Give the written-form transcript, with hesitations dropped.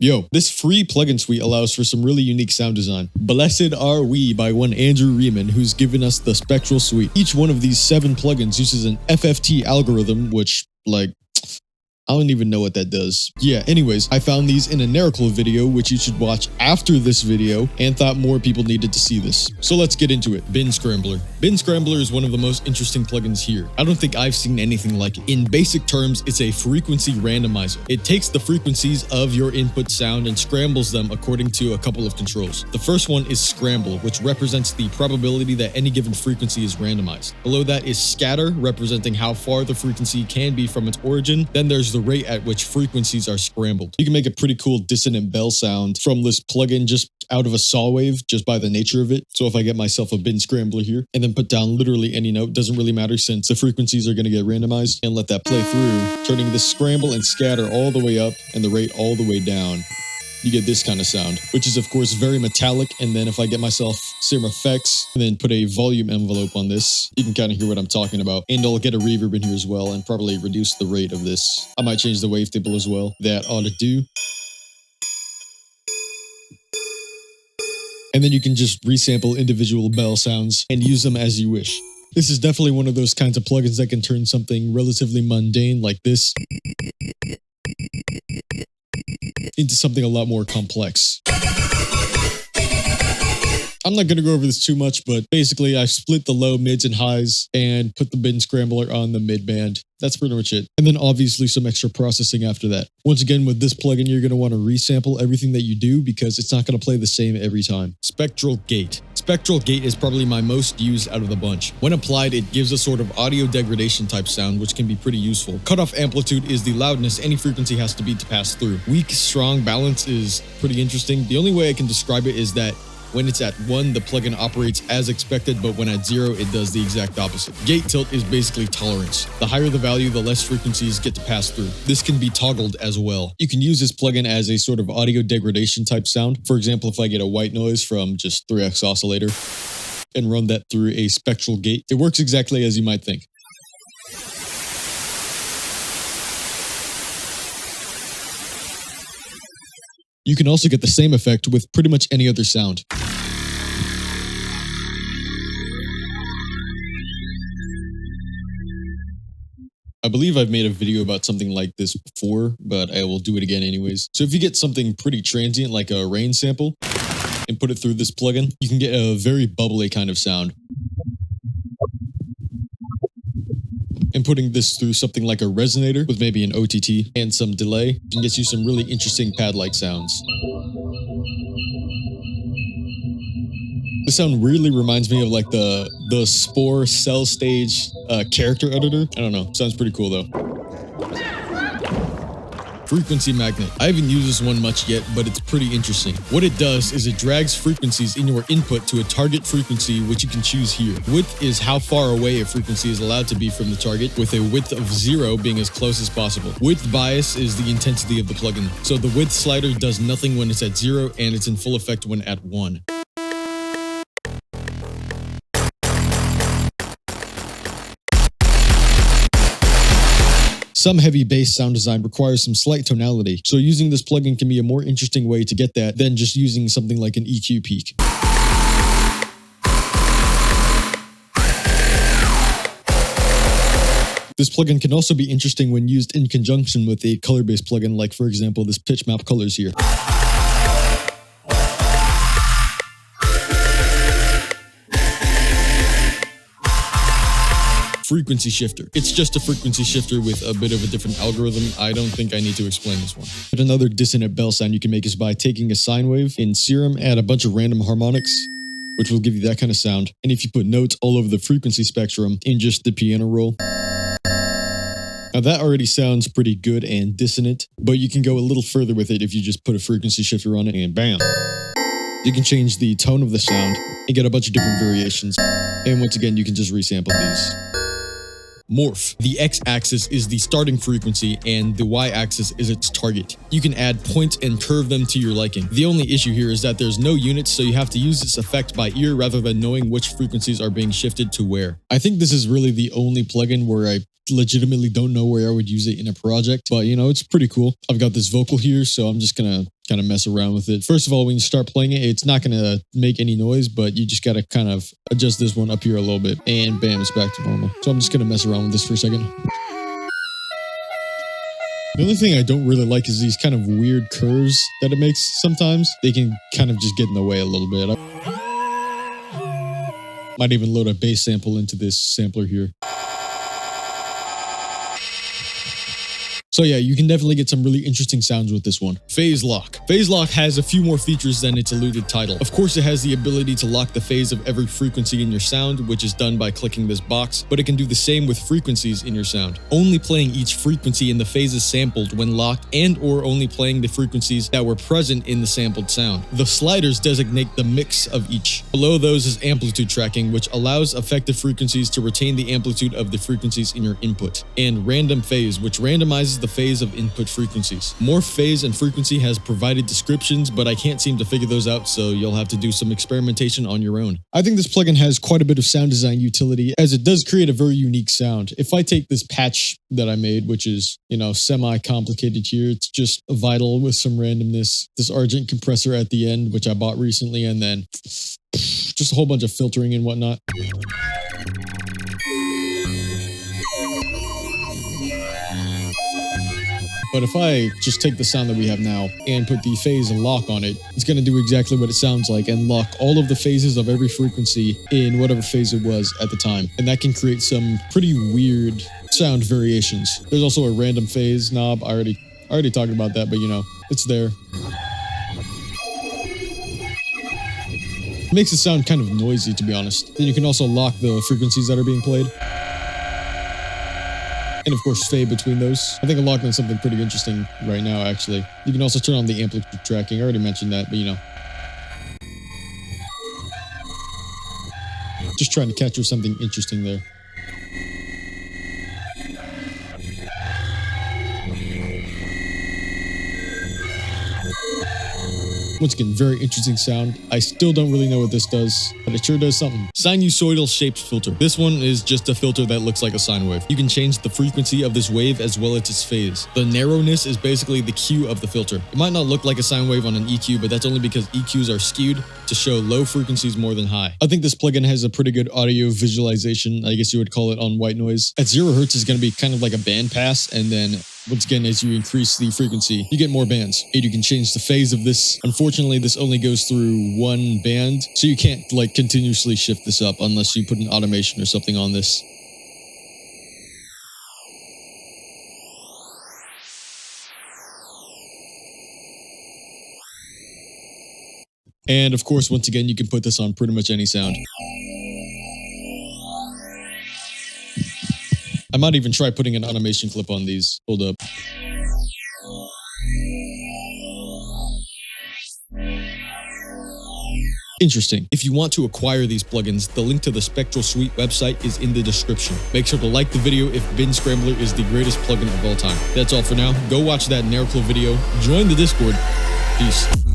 Yo, this free plugin suite allows for some really unique sound design. Blessed Are We by one Andrew Reeman, who's given us the Spectral Suite. Each one of these 7 plugins uses an FFT algorithm, which, like, I don't even know what that does. Yeah, anyways, I found these in a Lyrical video, which you should watch after this video, and thought more people needed to see this. So let's get into it. Bin Scrambler. Bin Scrambler is one of the most interesting plugins here. I don't think I've seen anything like it. In basic terms, it's a frequency randomizer. It takes the frequencies of your input sound and scrambles them according to a couple of controls. The first one is Scramble, which represents the probability that any given frequency is randomized. Below that is Scatter, representing how far the frequency can be from its origin. Then there's the rate at which frequencies are scrambled. You can make a pretty cool dissonant bell sound from this plugin just out of a saw wave, just by the nature of it. So if I get myself a bin scrambler here and then put down literally any note, doesn't really matter since the frequencies are going to get randomized, and let that play through, turning the scramble and scatter all the way up and the rate all the way down, you get this kind of sound, which is of course very metallic. And then if I get myself some effects and then put a volume envelope on this, you can kind of hear what I'm talking about. And I'll get a reverb in here as well and probably reduce the rate of this. I might change the wavetable as well. That ought to do. And then you can just resample individual bell sounds and use them as you wish. This is definitely one of those kinds of plugins that can turn something relatively mundane like this into something a lot more complex. I'm not going to go over this too much, but basically I split the low, mids, and highs and put the bin scrambler on the mid band. That's pretty much it. And then obviously some extra processing after that. Once again, with this plugin, you're going to want to resample everything that you do because it's not going to play the same every time. Spectral Gate. Spectral Gate is probably my most used out of the bunch. When applied, it gives a sort of audio degradation type sound, which can be pretty useful. Cutoff amplitude is the loudness any frequency has to be to pass through. Weak, strong balance is pretty interesting. The only way I can describe it is that when it's at 1, the plugin operates as expected, but when at 0, it does the exact opposite. Gate tilt is basically tolerance. The higher the value, the less frequencies get to pass through. This can be toggled as well. You can use this plugin as a sort of audio degradation type sound. For example, if I get a white noise from just 3x oscillator and run that through a spectral gate, it works exactly as you might think. You can also get the same effect with pretty much any other sound. I believe I've made a video about something like this before, but I will do it again anyways. So if you get something pretty transient like a rain sample and put it through this plugin, you can get a very bubbly kind of sound. And putting this through something like a resonator with maybe an OTT and some delay can get you some really interesting pad-like sounds. This sound really reminds me of like the Spore cell stage character editor. I don't know, sounds pretty cool though. Frequency magnet. I haven't used this one much yet, but it's pretty interesting. What it does is it drags frequencies in your input to a target frequency, which you can choose here. Width is how far away a frequency is allowed to be from the target, with a width of 0 being as close as possible. Width bias is the intensity of the plugin. So the width slider does nothing when it's at 0, and it's in full effect when at 1. Some heavy bass sound design requires some slight tonality, so using this plugin can be a more interesting way to get that than just using something like an EQ peak. This plugin can also be interesting when used in conjunction with a color-based plugin, like for example this pitch map colors here. Frequency shifter. It's just a frequency shifter with a bit of a different algorithm. I don't think I need to explain this one. But another dissonant bell sound you can make is by taking a sine wave in Serum, add a bunch of random harmonics, which will give you that kind of sound. And if you put notes all over the frequency spectrum in just the piano roll, now that already sounds pretty good and dissonant, but you can go a little further with it if you just put a frequency shifter on it and bam. You can change the tone of the sound and get a bunch of different variations. And once again, you can just resample these. Morph. The x-axis is the starting frequency and the y-axis is its target. You can add points and curve them to your liking. The only issue here is that there's no units, so you have to use this effect by ear rather than knowing which frequencies are being shifted to where. I think this is really the only plugin where I legitimately don't know where I would use it in a project, but you know, it's pretty cool. I've got this vocal here, so I'm just gonna kind of mess around with it. First of all, when you start playing it, it's not going to make any noise, but you just got to kind of adjust this one up here a little bit, and bam, it's back to normal. So I'm just going to mess around with this for a second. The only thing I don't really like is these kind of weird curves that it makes sometimes. They can kind of just get in the way a little bit. I might even load a bass sample into this sampler here. So yeah, you can definitely get some really interesting sounds with this one. Phase lock. Phase lock has a few more features than its alluded title. Of course, it has the ability to lock the phase of every frequency in your sound, which is done by clicking this box, but it can do the same with frequencies in your sound. Only playing each frequency in the phases sampled when locked, and or only playing the frequencies that were present in the sampled sound. The sliders designate the mix of each. Below those is amplitude tracking, which allows effective frequencies to retain the amplitude of the frequencies in your input. And random phase, which randomizes the phase of input frequencies. Morph phase and frequency has provided descriptions, but I can't seem to figure those out, so you'll have to do some experimentation on your own. I think this plugin has quite a bit of sound design utility, as it does create a very unique sound. If I take this patch that I made, which is, you know, semi-complicated here, it's just Vital with some randomness, this Argent compressor at the end, which I bought recently, and then just a whole bunch of filtering and whatnot. But if I just take the sound that we have now and put the phase and lock on it, it's going to do exactly what it sounds like and lock all of the phases of every frequency in whatever phase it was at the time. And that can create some pretty weird sound variations. There's also a random phase knob. I already talked about that, but you know, it's there. It makes it sound kind of noisy, to be honest. Then you can also lock the frequencies that are being played. And of course, fade between those. I think I'm locking on something pretty interesting right now, actually. You can also turn on the amplitude tracking. I already mentioned that, but you know. Just trying to capture something interesting there. Once again, very interesting sound. I still don't really know what this does, but it sure does something. Sinusoidal shaped filter. This one is just a filter that looks like a sine wave. You can change the frequency of this wave as well as its phase. The narrowness is basically the Q of the filter. It might not look like a sine wave on an EQ, but that's only because EQs are skewed to show low frequencies more than high. I think this plugin has a pretty good audio visualization, I guess you would call it, on white noise. At 0 Hz is going to be kind of like a band pass, and then once again, as you increase the frequency, you get more bands. And you can change the phase of this. Unfortunately, this only goes through one band, so you can't like continuously shift this up unless you put an automation or something on this. And of course, once again, you can put this on pretty much any sound. I might even try putting an automation clip on these. Hold up. Interesting. If you want to acquire these plugins, the link to the Spectral Suite website is in the description. Make sure to like the video if Bin Scrambler is the greatest plugin of all time. That's all for now. Go watch that Narclo video. Join the Discord. Peace.